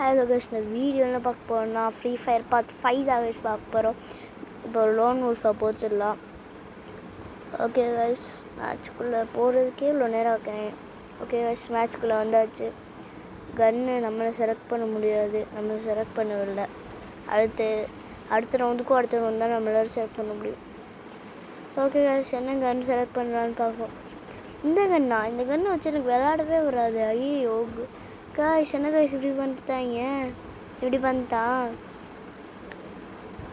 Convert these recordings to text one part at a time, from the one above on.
Hello guys, இந்த வீடியோவில் பார்க்க போகிறோம்னா ஃப்ரீ ஃபயர் பார்த்து 5 ஹவர்ஸ் பார்க்க போகிறோம். இப்போ ஒரு லோன் wolf-ஆ போட்டுடலாம். ஓகே கைஸ், மேட்ச்குள்ளே போகிறதுக்கே இவ்வளோ நேரம் ஆக்கேன். ஓகே கைஸ், மேட்ச்குள்ளே வந்தாச்சு. கன்னு நம்மளை செலக்ட் பண்ண முடியாது, நம்ம செலக்ட் பண்ணவில்லை. அடுத்த ரவுண்ட் தான் நம்மளால செலக்ட் பண்ண முடியும். ஓகே கைஸ், என்ன கன் செலக்ட் பண்ணலான்னு பார்ப்போம். இந்த கன்னை வச்சு எனக்கு விளையாடவே வராது. ஐயோ கைஸ், என்ன கைஸ் இப்படி பண்ணிட்டான்.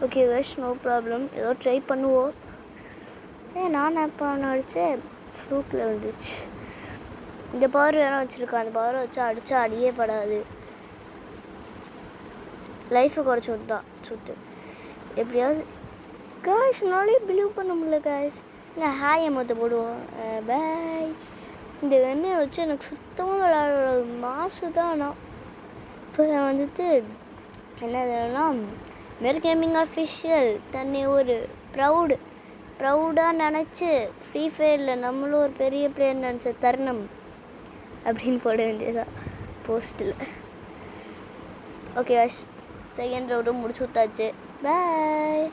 ஓகே கைஸ், நோ ப்ராப்ளம், ஏதோ ட்ரை பண்ணுவோம். நான் எப்போ அடித்தேன், ஃப்ளூக்கில் வந்துச்சு. இந்த பவர் வேணால் வச்சுருக்கான், அந்த பவரை வச்சு அடித்தா அடியே படாது. லைஃபை குறைச்சி விட்டான் சுட்டு. எப்படியாவது கைஸ்னாலே பிலீவ் பண்ண முடியல கைஸ். நான் ஹாய் அமௌத்தை போடுவோம். பாய். இந்த எண்ணெயை வச்சு எனக்கு சுத்தமாக விளையாட மாசு தான். நான் இப்போ என்னதுன்னா மெர் கேமிங் அஃபிஷியல் தன்னை ஒரு ப்ரௌடாக நினச்சி ஃப்ரீ ஃபயரில் நம்மளும் ஒரு பெரிய பிளேயர் நினச்ச தருணம் அப்படின்னு போட வேண்டியதான் போஸ்ட்டில். ஓகே, செகண்ட் ரவுண்டும் முடிச்சு விட்டாச்சு. பாய்.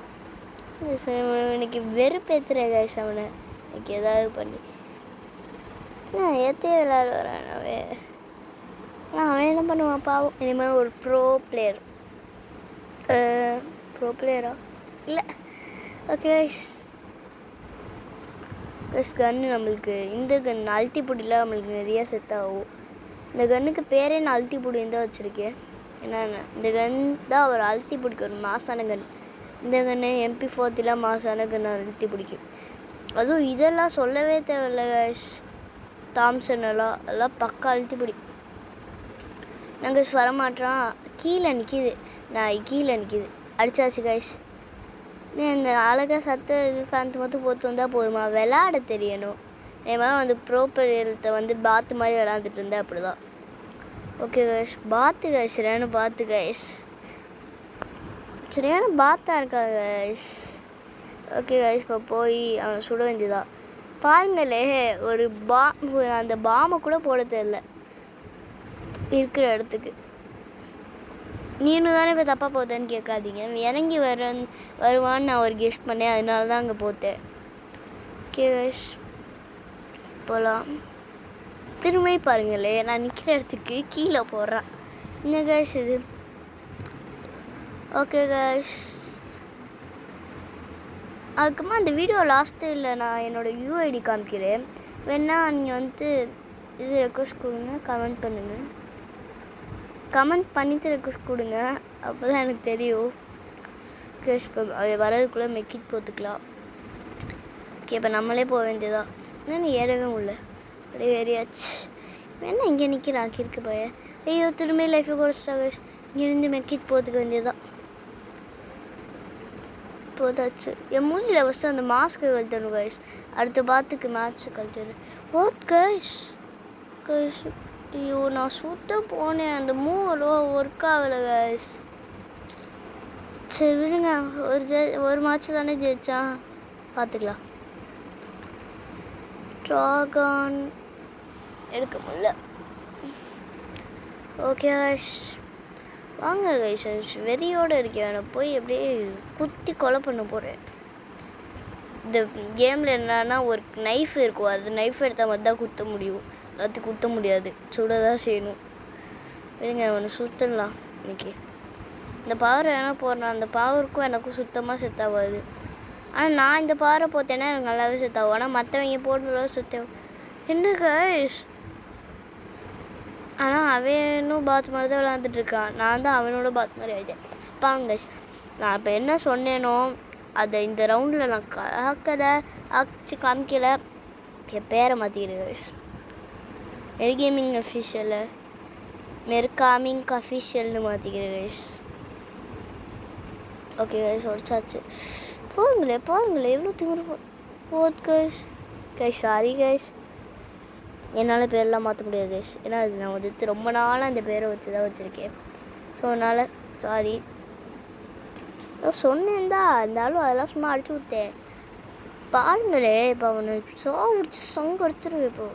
இன்னைக்கு வெறுப்பேற்றுறேன் கைஸ் அவனை. இன்னைக்கு ஏதாவது பண்ணி ஏற்றே விளையாட வரேன். அவன் என்ன பண்ணுவான் பாவம். இனிமேல் ஒரு ப்ரோ பிளேயரா இல்லை. ஓகே கன்று நம்மளுக்கு இந்த கன் அல்ட்டிபுடியில் நம்மளுக்கு நிறையா செட் ஆகும். இந்த கன்னுக்கு பேரே நான் அல்ட்டிபுடின்னு தான் வச்சுருக்கேன். என்னென்ன இந்த கன் தான் ஒரு அல்ட்டிபுடிக்கு ஒரு மாசான கன். இந்த கன்று MP40 மாசான கன் அழுத்தி பிடிக்கும். அதுவும் இதெல்லாம் சொல்லவே தேவையில்லை கைஸ். தாம்சன் எல்லாம் பக்கா அழுத்தி பிடி. நாங்கள் வரமாட்டான், கீழே நிற்கிது. அடித்தாச்சு கைஸ். இந்த அழகாக ஃபேன்த்து மட்டும் போட்டு வந்தால் போதுமா? விளையாட தெரியணும். என் ப்ரோ பிளேயர்கிட்ட பாத்து மாதிரி விளையாண்டுட்டு இருந்தேன். அப்படி தான். ஓகே கைஸ், சரியான பாத்து கைஸ். சரியான பாத்தாக இருக்கா கைஸ். ஓகே கைஸ், இப்போ போய் அவனை சுட வேண்டியதா. பாருங்களே, ஒரு அந்த பாமை கூட போட தெரியல இருக்கிற இடத்துக்கு. நீனும் தானே இப்போ தப்பாக போத்தேன்னு கேட்காதீங்க. இறங்கி வருவான்னு நான் ஒரு கெஸ்ட் பண்ணேன், அதனால தான் அங்கே போத்தேன். ஓகே கைஸ், போகலாம். திரும்பி பாருங்களே, நான் நிற்கிற இடத்துக்கு கீழே போடுறேன். என்ன கைஸ் இது? ஓகே கைஸ், அதுக்கப்புறமா அந்த வீடியோ லாஸ்ட்டில் நான் என்னோடய UID காமிக்கிறேன். வேணால் நீங்கள் இது ரெக்வஸ்ட் கொடுங்க, கமெண்ட் பண்ணிவிட்டு ரெக்வஸ்ட் கொடுங்க. அப்போ தான் எனக்கு தெரியும். கேஷ் இப்போ வரதுக்குள்ளே மெக்கிட் போத்துக்கலாம். ஓகே, இப்போ நம்மளே போக வேண்டியதா. நீ ஏறவே முடியல, அப்படியே ஏறியாச்சு. வேணா இங்கே நிற்கிறான் கிறுக்கு பையன். ஐயோ, திரும்பி லைஃபை குறைச்சிட்டா கேஷ். இங்கேருந்து மெக்கிட் போத்துக்க வேண்டியதான். போதாச்சு. என் மூஞ்சில் ஃபஸ்ட்டு அந்த மாஸ்க்கு கழட்டணும் கைஸ். அடுத்த பாத்துக்கு மேட்ச்சு கழட்டணும். கைஸ், ஐயோ நான் சுத்த போனேன். அந்த மூவ் ஒர்க் ஆகலை கைஸ். சரி விடுங்க, ஒரு மேட்ச்சு தானே ஜெயிச்சான், பார்த்துக்கலாம். ட்ராகான் எடுக்க முடியல. ஓகே கைஸ், வாங்க கைஸ், வெறியோடு இருக்கேன். நான் போய் அப்படியே குத்தி கொலை பண்ண போகிறேன். இந்த கேமில் என்னன்னா ஒரு நைஃப் இருக்கும், அது நைஃப் எடுத்தால் மட்டும் தான் குத்த முடியும், எல்லாத்தையும் குத்த முடியாது, சுட தான் செய்யணும். இல்லைங்க, அவனை சுத்தலாம். இன்னைக்கு இந்த பவர் வேணால் போடுறான். அந்த பவருக்கும் எனக்கும் சுத்தமாக செட் ஆகாது. ஆனால் நான் இந்த பவரை போத்தேன்னா எனக்கு நல்லாவே செட் ஆகும். ஆனால் மற்றவங்க போடுறதோ செட் என்ன கைஸ். ஆனால் அவனும் பாத் மாதிரி தான் விளாண்டுட்ருக்கான். நான் தான் அவனோட பாத் மாதிரி ஆகிட்டேன். பாங்க கைஸ், நான் இப்போ என்ன சொன்னேனோ அதை இந்த ரவுண்டில் நான் காமிக்கலை. என் பேரை மாற்றிக்கிறேன் கைஸ். மெர்கேமிங் அஃபிஷியல்னு மாற்றிக்கிறேன் கைஸ். Okay guys, உடச்சாச்சு. பாருங்களே எவ்வளோ திமிரு போகுது கைஸ். சாரி கைஸ், என்னால் பேரெலாம் மாற்ற முடியாது கைஸ். ஏன்னா அது நான் ரொம்ப நாளாக அந்த பேரை வச்சு தான் வச்சுருக்கேன். ஸோ அதனால் சாரி. சொன்னேன் தான், இருந்தாலும் அதெல்லாம் சும்மா அடிச்சு விட்டேன். பாருங்களே, இப்போ அவனை முடிச்சு சங்க எடுத்துருவேன். இப்போ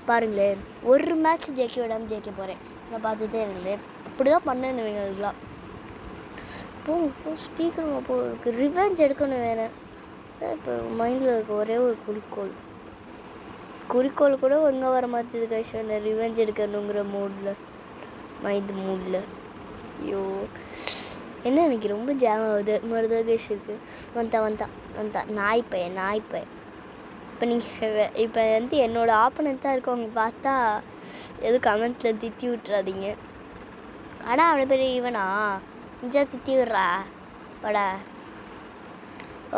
பாருங்களே, ஒரு மேட்ச் ஜெயிக்க விடாமல் ஜெயிக்க போகிறேன். நான் பார்த்துட்டே இருங்களேன். அப்படி தான் பண்ணணும் இவங்களுக்குலாம். இப்போ ஸ்பீக்கர் அப்போ இருக்குது ரிவெஞ்ச் எடுக்கணும் வேறு. இப்போ மைண்டில் இருக்க ஒரே ஒரு குறிக்கோள் கூட ஒழுங்காக வர மாட்டேது கைஸ். என்ன ரிவெஞ்ச் எடுக்கணுங்கிற மூடில் ஐயோ என்ன எனக்கு ரொம்ப ஜாம் ஆகுது மாதிரி தான் கைஸ் இருக்குது. வந்தா நாய்ப்பையன். இப்போ நீங்கள் இப்போ வந்து என்னோடய ஆப்பனண்ட்டாக இருக்கவங்க பார்த்தா எதுவும் கமெண்ட்டில் திட்டி விட்டுறாதீங்க. ஆனால் அவ்வளோ பெரிய இவனா கொஞ்சா திட்டி விட்றா வாடா.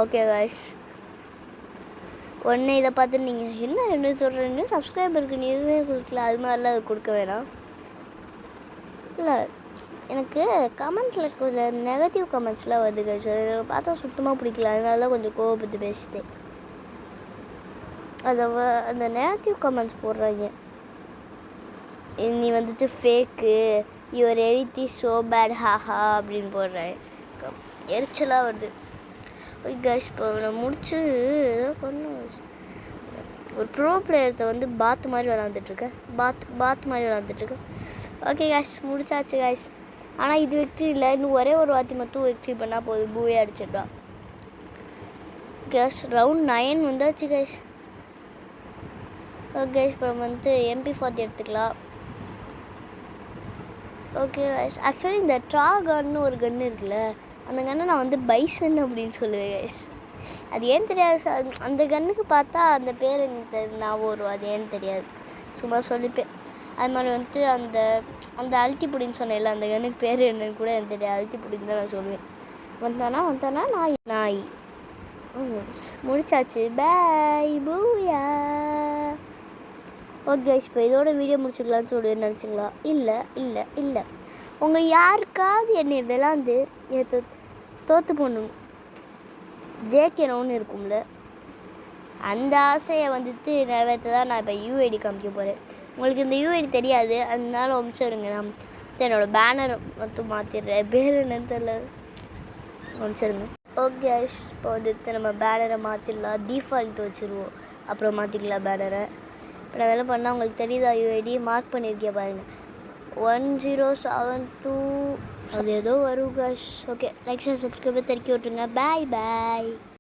ஓகே கைஸ், உடனே இதை பார்த்து நீங்கள் என்ன சொல்கிறேன்னு சப்ஸ்கிரைபருக்கு நீ எதுவுமே கொடுக்கல, அது மாதிரிலாம் அது கொடுக்க வேணாம். இல்லை எனக்கு கமெண்ட்ஸில் கொஞ்சம் நெகட்டிவ் கமெண்ட்ஸ்லாம் வருது கைஸ். அதை பார்த்தா சுத்தமாக பிடிக்கல, அதனால தான் கொஞ்சம் கோவப்பட்டு பேசிட்டேன். அந்த நெகட்டிவ் கமெண்ட்ஸ் போடுறாங்க. நீ வந்துட்டு fake, your edit is so bad haha அப்படின்னு போடுறேன். எரிச்சலாக வருது. கைஸ் இப்போ நான் முடிச்சு ஏதோ பண்ண ஒரு ப்ரோ பிளேயர்த்தை வந்து பாத் மாதிரி விளாண்டுட்ருக்கேன். ஓகே கைஸ், முடிச்சாச்சு கைஸ். ஆனால் இது வெற்றி இல்லை, இன்னும் ஒரே ஒரு வாட்டி மட்டும் வெற்றி பண்ணால் போதும், பூவே அடிச்சிடுறான். கைஸ் ரவுண்ட் 9 வந்தாச்சு கைஸ். ஓகே இப்போ வந்து MP40 எடுத்துக்கலாம். ஓகே கைஸ், ஆக்சுவலி இந்த ட்ராகன்னு ஒரு கன்று இருக்குல்ல, அந்த கன்னை நான் வந்து பைசன் அப்படின்னு சொல்லுவேன் கைஸ். அது ஏன் தெரியாது, அந்த கன்னுக்கு பார்த்தா அந்த பேர் எனக்கு ஞாபகம் வரும், அது ஏன்னு தெரியாது, சும்மா சொல்லிப்பேன். அது மாதிரி வந்துட்டு அந்த அழுத்தி பிடின்னு சொன்னேன்ல, அந்த கன்னுக்கு பேர் என்னன்னு கூட எனக்கு தெரியாது, அழுத்தி பிடின்னு தான் நான் சொல்லுவேன். வந்தானா நாய். முடிச்சாச்சு, பாய் பூயா. ஓகே இப்போ இதோட வீடியோ முடிச்சுக்கலான்னு சொல்லி நினச்சிங்களா? இல்லை உங்கள் யாருக்காவது என்னை விளாந்து தோற்று போடணும் ஜேகேனோன்னு இருக்கும்ல, அந்த ஆசையை வந்துட்டு நிறைவேற்ற தான் நான் இப்போ யூஐடி காமிக்க போகிறேன். உங்களுக்கு இந்த யூஐடி தெரியாது, அதனால அமிச்சிருங்க. நான் என்னோடய பேனர் மட்டும் மாற்றிடுறேன், பேர் என்னன்னு தெரியல, அமிச்சிருங்க. ஓகே இப்போ வந்துட்டு நம்ம பேனரை மாற்றிடலாம், டிஃபால்ட் வச்சுருவோம், அப்புறம் மாற்றிக்கலாம் பேனரை. இப்போ நான் வேலை பண்ணால் உங்களுக்கு தெரியுதா, யூஐடி மார்க் பண்ணியிருக்கேன் பாருங்கள், 1072 அது ஏதோ வரும் guys. Okay like share subscriber தெரிவிக்க விட்டுருங்க. பாய்.